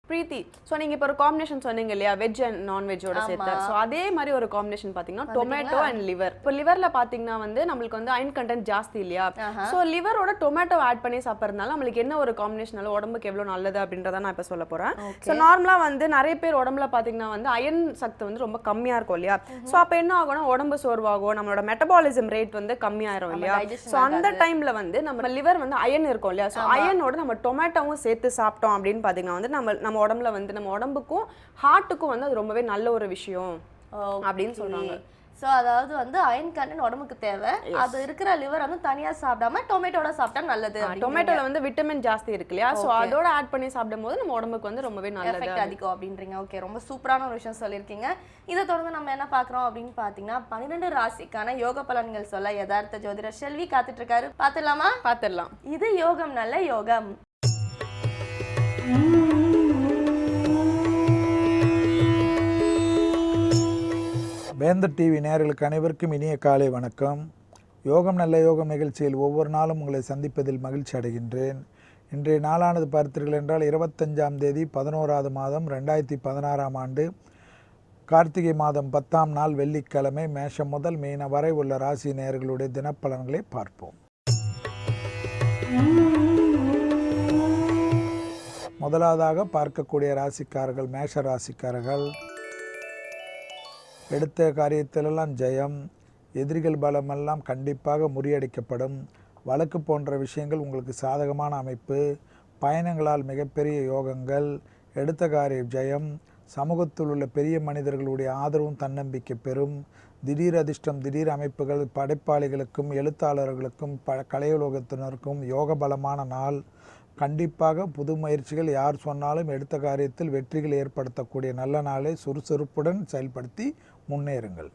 பிரீத்தி, so நீங்கள் இப்போ ஒரு காம்பினேஷன் சொன்னீங்க இல்லையா, வெஜ் அண்ட் நான்வெஜ்ஜோட சேர்த்து. ஸோ அதே மாதிரி ஒரு காம்பினேஷன் பார்த்தீங்கன்னா டொமேட்டோ அண்ட் லிவர். இப்போ லிவரில் பார்த்தீங்கன்னா வந்து நம்மளுக்கு வந்து அயன் கண்டென்ட் ஜாஸ்தி இல்லையா, ஸோ லிவரோட டொமேட்டோ ஆட் பண்ணி சாப்பிட்றதுனால நம்மளுக்கு என்ன ஒரு காம்பினேஷனால உடம்புக்கு எவ்வளோ நல்லது அப்படின்றத நான் இப்போ சொல்ல போகிறேன். ஸோ நார்மலாக வந்து நிறைய பேர் உடம்புல பார்த்தீங்கன்னா வந்து அயன் சக்தி வந்து ரொம்ப கம்மியாக இருக்கும் இல்லையா, ஸோ அப்போ என்ன ஆகும்னா உடம்பு சோர்வாகும், நம்மளோட மெட்டபாலிசம் ரேட் வந்து கம்மியாயிரும் இல்லையா. ஸோ அந்த டைமில் வந்து நம்ம லிவர் வந்து அயன் இருக்கும் இல்லையா, ஸோ அயனோட நம்ம டொமேட்டோவும் சேர்த்து சாப்பிட்டோம் அப்படின்னு பார்த்தீங்கன்னா வந்து நம்ம உடம்புல வந்து நம்ம உடம்புக்கும் ஹார்ட்டுக்கும் வந்து அது ரொம்பவே நல்ல ஒரு விஷயம் அப்படின்னு சொல்றாங்க. சோ அதாவது வந்து அயன் கண்டென்ட் உடம்புக்கு தேவை, அது இருக்கிற லிவர் வந்து தனியா சாப்பிடாம டொமேட்டோட சாப்பிட்டா நல்லது. டொமேட்டோல வந்து விட்டமின் ஜாஸ்தி இருக்கு இல்லையா, சோ அதோட ஆட் பண்ணி சாப்பிடும்போது நம்ம உடம்புக்கு வந்து ரொம்பவே நல்லது, எஃபெக்ட் அதிகம் அப்படின்றீங்க. ஓகே, ரொம்ப சூப்பரான ஒரு விஷயம் சொல்லியிருக்கீங்க. இதை தொடர்ந்து நம்ம என்ன பார்க்குறோம் அப்படின்னு பார்த்தீங்கன்னா 12 ராசிக்கான யோக பலன்கள் சொல்ல யதார்த்த ஜோதிடர் செல்வி காத்துட்டு இருக்காரு. பார்த்துடலாம். இது யோகம் நல்ல யோகம். வேந்தர் டிவி நேயர்களுக்கு அனைவருக்கும் இனிய காலை வணக்கம். யோகம் நல்ல யோகம் நிகழ்ச்சியில் ஒவ்வொரு நாளும் உங்களை சந்திப்பதில் மகிழ்ச்சி அடைகின்றேன். இன்றைய நாளானது பார்த்தீர்கள் என்றால் 25ஆம் தேதி 11வது மாதம் 2016ஆம் ஆண்டு கார்த்திகை மாதம் 10ஆம் நாள் வெள்ளிக்கிழமை. மேஷம் முதல் மீன வரை உள்ள ராசி நேயர்களுடைய தினப்பலன்களை பார்ப்போம். முதலாவதாக பார்க்கக்கூடிய ராசிக்காரர்கள் மேஷ ராசிக்காரர்கள். எடுத்த காரியத்திலெல்லாம் ஜெயம், எதிரிகள் பலமெல்லாம் கண்டிப்பாக முறியடிக்கப்படும். வழக்கு போன்ற விஷயங்கள் உங்களுக்கு சாதகமான அமைப்பு, பயணங்களால் மிகப்பெரிய யோகங்கள், எடுத்த காரிய ஜெயம், சமூகத்தில் உள்ள பெரிய மனிதர்களுடைய ஆதரவும் தன்னம்பிக்கை பெறும். திடீர் அதிர்ஷ்டம், திடீர் அமைப்புகள் படைப்பாளிகளுக்கும் எழுத்தாளர்களுக்கும் கலையுலகத்தினருக்கும் யோக பலமான நாள். கண்டிப்பாக புது முயற்சிகள் யார் சொன்னாலும் எடுத்த காரியத்தில் வெற்றிகள் ஏற்படுத்தக்கூடிய நல்ல நாளை சுறுசுறுப்புடன் செயல்படுத்தி முன்னேறுங்கள்.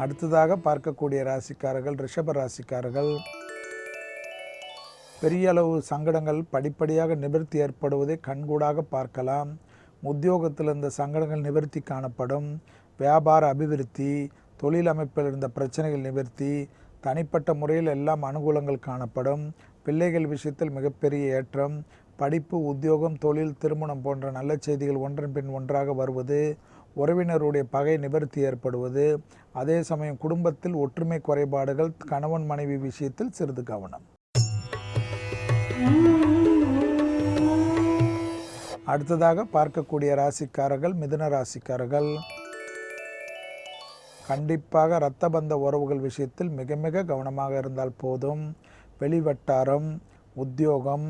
அடுத்ததாக பார்க்கக்கூடிய ராசிக்காரர்கள் ரிஷப ராசிக்காரர்கள். பெரிய அளவு சங்கடங்கள் படிப்படியாக நிவர்த்தி ஏற்படுவதை கண்கூடாக பார்க்கலாம். உத்தியோகத்தில் இருந்த சங்கடங்கள் நிவர்த்தி காணப்படும். வியாபார அபிவிருத்தி, தொழில் அமைப்பில் இருந்த பிரச்சனைகள் நிவர்த்தி, தனிப்பட்ட முறையில் எல்லாம் அனுகூலங்கள் காணப்படும். பிள்ளைகள் விஷயத்தில் மிகப்பெரிய ஏற்றம். படிப்பு, உத்தியோகம், தொழில், திருமணம் போன்ற நல்ல செய்திகள் ஒன்றன் பின் ஒன்றாக வருவது. உறவினருடைய பகை நிவர்த்தி ஏற்படுவது. அதே சமயம் குடும்பத்தில் ஒற்றுமை குறைபாடுகள், கணவன் மனைவி விஷயத்தில் சிறிது கவனம். அடுத்ததாக பார்க்கக்கூடிய ராசிக்காரர்கள் மிதுன ராசிக்காரர்கள். கண்டிப்பாக இரத்த பந்த உறவுகள் விஷயத்தில் மிக மிக கவனமாக இருந்தால் போதும். வெளிவட்டாரம், உத்தியோகம்,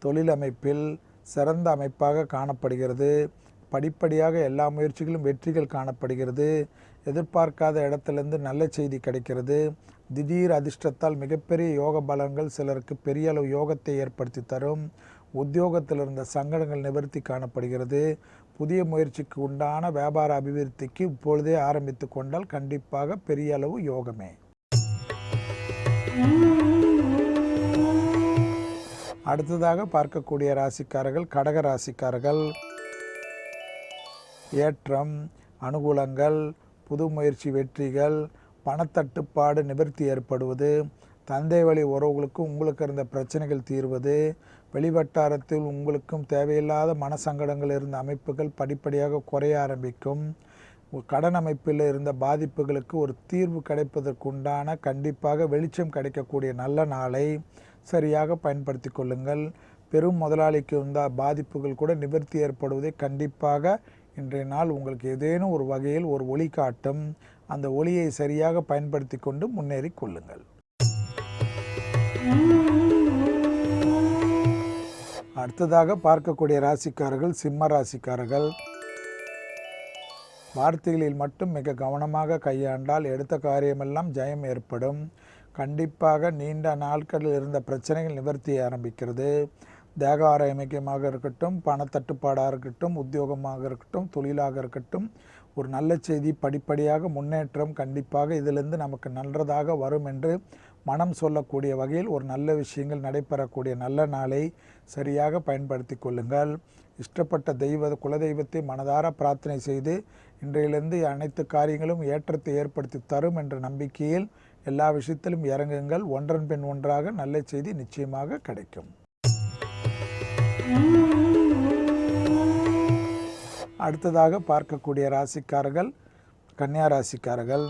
தொழிலமைப்பில் சிறந்த அமைப்பாக காணப்படுகிறது. படிப்படியாக எல்லா முயற்சிகளும் வெற்றிகள் காணப்படுகிறது. எதிர்பார்க்காத இடத்திலிருந்து நல்ல செய்தி கிடைக்கிறது. திடீர் அதிர்ஷ்டத்தால் மிகப்பெரிய யோக பலங்கள் சிலருக்கு பெரிய அளவு யோகத்தை ஏற்படுத்தி தரும். உத்தியோகத்தில் இருந்த சங்கடங்கள் நிவர்த்தி காணப்படுகிறது. புதிய முயற்சிக்கு உண்டான வியாபார அபிவிருத்திக்கு இப்பொழுதே ஆரம்பித்து கொண்டால் கண்டிப்பாக பெரிய அளவு யோகமே. அடுத்ததாக பார்க்கக்கூடிய ராசிக்காரர்கள் கடக ராசிக்காரர்கள். ஏற்றம், அனுகூலங்கள், புது முயற்சி வெற்றிகள், பணத்தட்டுப்பாடு நிவர்த்தி ஏற்படுவது, தந்தை வழி உறவுகளுக்கு உங்களுக்கு இருந்த பிரச்சனைகள் தீர்வது, வெளிவட்டாரத்தில் உங்களுக்கும் தேவையில்லாத மனசங்கடங்கள் இருந்த அமைப்புகள் படிப்படியாக குறைய ஆரம்பிக்கும். கடன் அமைப்பில் இருந்த பாதிப்புகளுக்கு ஒரு தீர்வு கிடைப்பதற்குண்டான கண்டிப்பாக வெளிச்சம் கிடைக்கக்கூடிய நல்ல நாளை சரியாக பயன்படுத்தி கொள்ளுங்கள். பெரும் முதலாளிக்கு இருந்த பாதிப்புகள் கூட நிவர்த்தி ஏற்படுவதை கண்டிப்பாக இன்றைய நாள் உங்களுக்கு ஏதேனும் ஒரு வகையில் ஒரு ஒளி காட்டும். அந்த ஒளியை சரியாக பயன்படுத்தி கொண்டு முன்னேறி கொள்ளுங்கள். அடுத்ததாக பார்க்கக்கூடிய ராசிக்காரர்கள் சிம்ம ராசிக்காரர்கள். வார்த்தைகளில் மட்டும் மிக கவனமாக கையாண்டால் எடுத்த காரியமெல்லாம் ஜெயம் ஏற்படும். கண்டிப்பாக நீண்ட நாட்களில் இருந்த பிரச்சனைகள் நிவர்த்தி ஆரம்பிக்கிறது. தேக ஆரோக்கியமாக இருக்கட்டும், பணத்தட்டுப்பாடாக இருக்கட்டும், உத்தியோகமாக இருக்கட்டும், தொழிலாக இருக்கட்டும், ஒரு நல்ல செய்தி படிப்படியாக முன்னேற்றம் கண்டிப்பாக இதிலிருந்து நமக்கு நல்லதாக வரும் என்று மனம் சொல்லக்கூடிய வகையில் ஒரு நல்ல விஷயங்கள் நடைபெறக்கூடிய நல்ல நாளை சரியாக பயன்படுத்தி கொள்ளுங்கள். இஷ்டப்பட்ட குலதெய்வத்தை மனதார பிரார்த்தனை செய்து இன்றையிலிருந்து அனைத்து காரியங்களும் ஏற்றத்தை ஏற்படுத்தி தரும் என்ற நம்பிக்கையில் எல்லா விஷயத்திலும் இறங்குங்கள். ஒன்றன் பின் ஒன்றாக நல்ல செய்தி நிச்சயமாக கிடைக்கும். அடுத்ததாக பார்க்கக்கூடிய ராசிக்காரர்கள் கன்னியா ராசிக்காரர்கள்.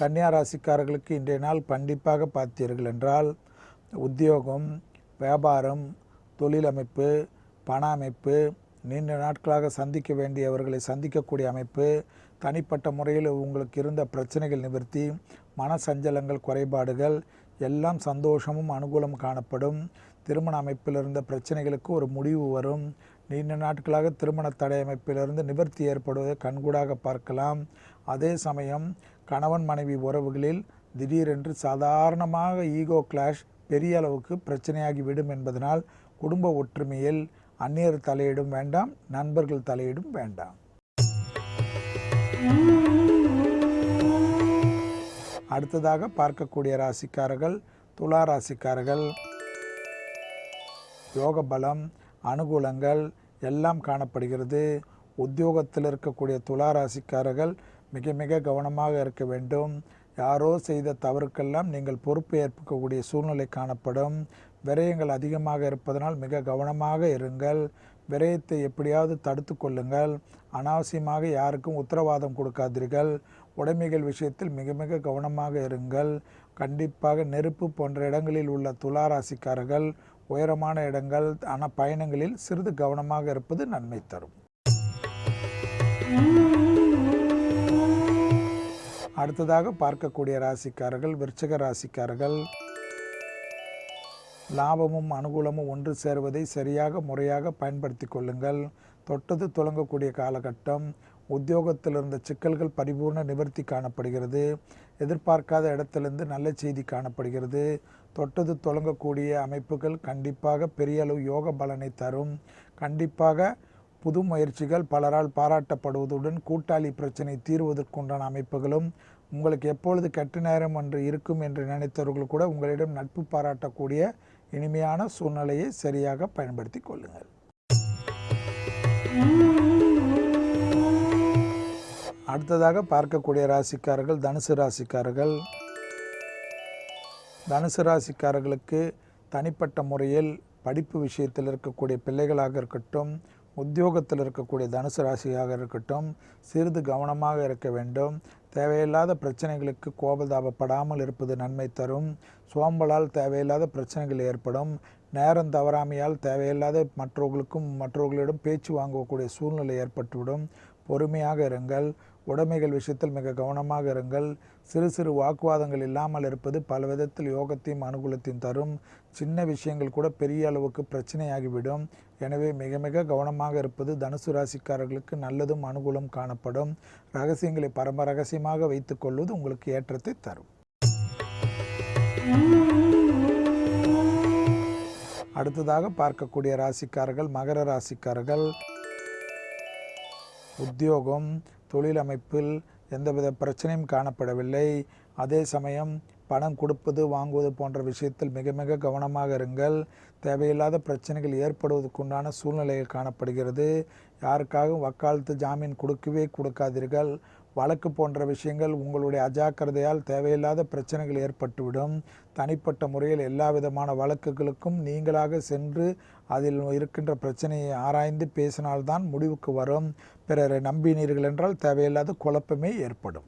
கன்னியா ராசிக்காரர்களுக்கு இன்றைய நாள் கண்டிப்பாக பார்த்தீர்கள் என்றால் உத்தியோகம், வியாபாரம், தொழில் அமைப்பு, பண அமைப்பு, நீண்ட நாட்களாக சந்திக்க வேண்டியவர்களை சந்திக்கக்கூடிய அமைப்பு, தனிப்பட்ட முறையில் உங்களுக்கு இருந்த பிரச்சனைகள் நிவர்த்தி, மன சஞ்சலங்கள், குறைபாடுகள் எல்லாம் சந்தோஷமும் அனுகூலம் காணப்படும். திருமண அமைப்பில் இருந்த பிரச்சனைகளுக்கு ஒரு முடிவு வரும். நீண்ட நாட்களாக திருமண தடை அமைப்பிலிருந்து நிவர்த்தி ஏற்படுவதை கண்கூடாக பார்க்கலாம். அதே சமயம் கணவன் மனைவி உறவுகளில் திடீரென்று சாதாரணமாக ஈகோ கிளாஷ் பெரிய அளவுக்கு பிரச்சனையாகிவிடும் என்பதனால் குடும்ப ஒற்றுமையில் அந்நியர் தலையிடும் வேண்டாம், நண்பர்கள் தலையிடும் வேண்டாம். அடுத்ததாக பார்க்கக்கூடிய ராசிக்காரர்கள் துலா ராசிக்காரர்கள். யோக பலம், அனுகூலங்கள் எல்லாம் காணப்படுகிறது. உத்தியோகத்தில் இருக்கக்கூடிய துலா ராசிக்காரர்கள் மிக மிக கவனமாக இருக்க வேண்டும். யாரோ செய்த தவறுக்கெல்லாம் நீங்கள் பொறுப்பு ஏற்கக்கூடிய சூழ்நிலை காணப்படும். விரயங்கள் அதிகமாக இருப்பதனால் மிக கவனமாக இருங்கள். விரயத்தை எப்படியாவது தடுத்து கொள்ளுங்கள். அனாவசியமாக யாருக்கும் உத்தரவாதம் கொடுக்காதீர்கள். உடைமைகள் விஷயத்தில் மிக மிக கவனமாக இருங்கள். கண்டிப்பாக நெருப்பு போன்ற இடங்களில் உள்ள துலா ராசிக்காரர்கள் உயரமான இடங்கள் பயணங்களில் சிறிது கவனமாக இருப்பது நன்மை தரும். அடுத்ததாக பார்க்கக்கூடிய ராசிக்காரர்கள் விருச்சிக ராசிக்காரர்கள். லாபமும் அனுகூலமும் ஒன்று சேருவதை சரியாக முறையாக பயன்படுத்தி கொள்ளுங்கள். தொட்டது துலங்கக்கூடிய காலகட்டம். உத்தியோகத்தில் இருந்த சிக்கல்கள் பரிபூர்ண நிவர்த்தி காணப்படுகிறது. எதிர்பார்க்காத இடத்திலிருந்து நல்ல செய்தி காணப்படுகிறது. தொட்டது தொடங்கக்கூடிய அமைப்புகள் கண்டிப்பாக பெரிய அளவு யோக பலனை தரும். கண்டிப்பாக புது முயற்சிகள் பலரால் பாராட்டப்படுவதுடன் கூட்டாளி பிரச்சனை தீர்வதற்குண்டான அமைப்புகளும் உங்களுக்கு எப்பொழுது கெட்ட நேரம் என்று இருக்கும் என்று நினைத்தவர்கள் கூட உங்களிடம் நட்பு பாராட்டக்கூடிய இனிமையான சூழ்நிலையை சரியாக பயன்படுத்தி கொள்ளுங்கள். அடுத்ததாக பார்க்கக்கூடிய ராசிக்காரர்கள் தனுசு ராசிக்காரர்கள். தனுசு ராசிக்காரர்களுக்கு தனிப்பட்ட முறையில் படிப்பு விஷயத்தில் இருக்கக்கூடிய பிள்ளைகளாக இருக்கட்டும், உத்தியோகத்தில் இருக்கக்கூடிய தனுசு ராசியாக இருக்கட்டும், சிறிது கவனமாக இருக்க வேண்டும். தேவையில்லாத பிரச்சனைகளுக்கு கோபதாபப்படாமல் இருப்பது நன்மை தரும். சோம்பலால் தேவையில்லாத பிரச்சனைகள் ஏற்படும். நேரம் தவறாமையால் தேவையில்லாத மற்றவர்களிடம் பேச்சு வாங்கக்கூடிய சூழ்நிலை ஏற்பட்டுவிடும். பொறுமையாக இருங்கள். உடைமைகள் விஷயத்தில் மிக கவனமாக இருங்கள். சிறு சிறு வாக்குவாதங்கள் இல்லாமல் இருப்பது பல விதத்தில் யோகத்தையும் அனுகூலத்தையும் தரும். சின்ன விஷயங்கள் கூட பெரிய அளவுக்கு பிரச்சனையாகிவிடும். எனவே மிக மிக கவனமாக இருப்பது தனுசு ராசிக்காரர்களுக்கு நல்லதும் அனுகூலம் காணப்படும். ரகசியங்களை பரம ரகசியமாக வைத்துக் கொள்வது உங்களுக்கு ஏற்றத்தை தரும். அடுத்ததாக பார்க்கக்கூடிய ராசிக்காரர்கள் மகர ராசிக்காரர்கள். உத்தியோகம், தொழில் அமைப்பில் எந்தவித பிரச்சனையும் காணப்படவில்லை. அதே சமயம் பணம் கொடுப்பது வாங்குவது போன்ற விஷயத்தில் மிக மிக கவனமாக இருங்கள். தேவையில்லாத பிரச்சனைகள் ஏற்படுவதற்குண்டான சூழ்நிலைகள் காணப்படுகிறது. யாருக்காகவும் வக்காலத்து ஜாமீன் கொடுக்காதீர்கள். வழக்கு போன்ற விஷயங்கள் உங்களுடைய அஜாக்கிரதையால் தேவையில்லாத பிரச்சனைகள் ஏற்பட்டுவிடும். தனிப்பட்ட முறையில் எல்லா விதமான வழக்குகளுக்கும் நீங்களாக சென்று அதில் இருக்கின்ற பிரச்சனையை ஆராய்ந்து பேசினால்தான் முடிவுக்கு வரும். பிறரை நம்பினீர்கள் என்றால் தேவையில்லாத குழப்பமே ஏற்படும்.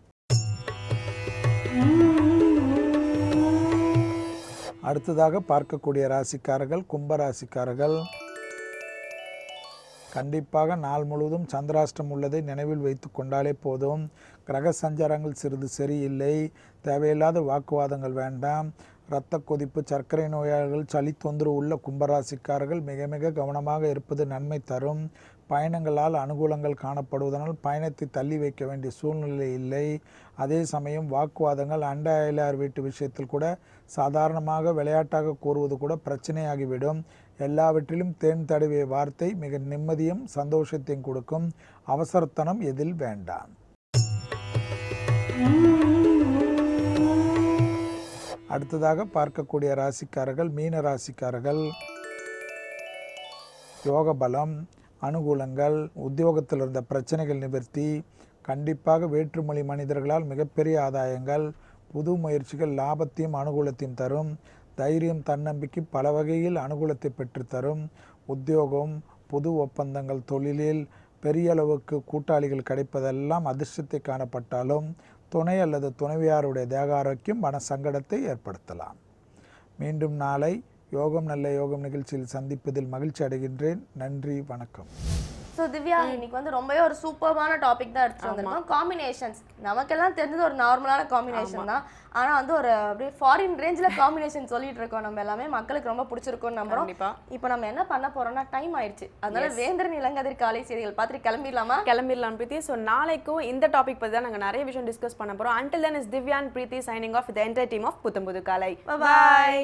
அடுத்ததாக பார்க்கக்கூடிய ராசிக்காரர்கள் கும்பராசிக்காரர்கள். கண்டிப்பாக நாள் முழுவதும் சந்திராஷ்டம் உள்ளதை நினைவில் வைத்து கொண்டாலே போதும். கிரக சஞ்சாரங்கள் சிறிது சரியில்லை. தேவையில்லாத வாக்குவாதங்கள் வேண்டாம். இரத்த கொதிப்பு, சர்க்கரை நோயாளிகள், சளி தொந்தரவு உள்ள கும்பராசிக்காரர்கள் மிக மிக கவனமாக இருப்பது நன்மை தரும். பயணங்களால் அனுகூலங்கள் காணப்படுவதனால் பயணத்தை தள்ளி வைக்க வேண்டிய சூழ்நிலை இல்லை. அதே சமயம் வாக்குவாதங்கள் அண்டை அயலார் வீட்டு விஷயத்தில் கூட சாதாரணமாக விளையாட்டாக கூறுவது கூட பிரச்சனையாகிவிடும். எல்லாவற்றிலும் தேன் தடவிய வார்த்தை மிக நிம்மதியும் சந்தோஷத்தையும் கொடுக்கும். அவசரத்தனம் எதில் வேண்டாம். அடுத்ததாக பார்க்கக்கூடிய ராசிக்காரர்கள் மீன ராசிக்காரர்கள். யோக பலம், அனுகூலங்கள், உத்தியோகத்தில் இருந்த பிரச்சனைகள் நிவர்த்தி, கண்டிப்பாக வேற்றுமொழி மனிதர்களால் மிகப்பெரிய ஆதாயங்கள், புது முயற்சிகள் லாபத்தையும் அனுகூலத்தையும் தரும். தைரியம் தன்னம்பிக்கை பல வகையில் அனுகூலத்தை பெற்றுத்தரும். உத்தியோகம், புது ஒப்பந்தங்கள், தொழிலில் பெரிய அளவுக்கு கூட்டாளிகள் கிடைப்பதெல்லாம் அதிர்ஷ்டத்தை காணப்பட்டாலும் துணை அல்லது துணைவியாருடைய தேக ஆரோக்கியம் மன சங்கடத்தை ஏற்படுத்தலாம். மீண்டும் நாளை யோகம் நல்ல யோகம் நிகழ்ச்சியில் சந்திப்பதில் மகிழ்ச்சி அடைகின்றேன். நன்றி, வணக்கம். ஸோ திவ்யா, இன்னைக்கு வந்து ரொம்பவே ஒரு சூப்பர்பான டாபிக் தான் எடுத்து வந்திருக்கோம். காம்பினேஷன்ஸ் நமக்கெல்லாம் தெரிஞ்சது ஒரு நார்மலான காம்பினேஷன் தான். ஆனால் வந்து ஒரு அப்படியே ஃபாரின் ரேஞ்சில் காம்பினேஷன் சொல்லிட்டு இருக்கோம். நம்ம எல்லாமே மக்களுக்கு ரொம்ப பிடிச்சிருக்கோம்னு நம்புறோம். இப்போ நம்ம என்ன பண்ண போறோம்னா டைம் ஆயிடுச்சு. அதனால வேந்தரின் இளங்கதிர் காலை செய்திகள் பார்த்துட்டு கிளம்பிடலாம் பிரீத்தி. ஸோ நாளைக்கும் இந்த டாபிக் பற்றி தான் நாங்கள் நிறைய விஷயம் டிஸ்கஸ் பண்ண போகிறோம். Until then is Divya and Preeti signing off with the entire team of புத்தம் புது காலை. Bye.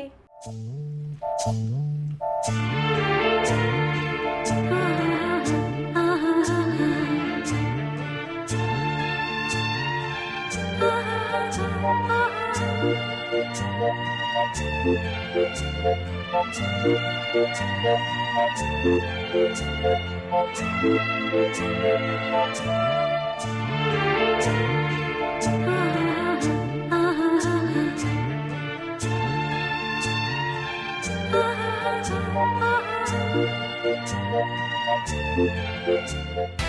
Thank you.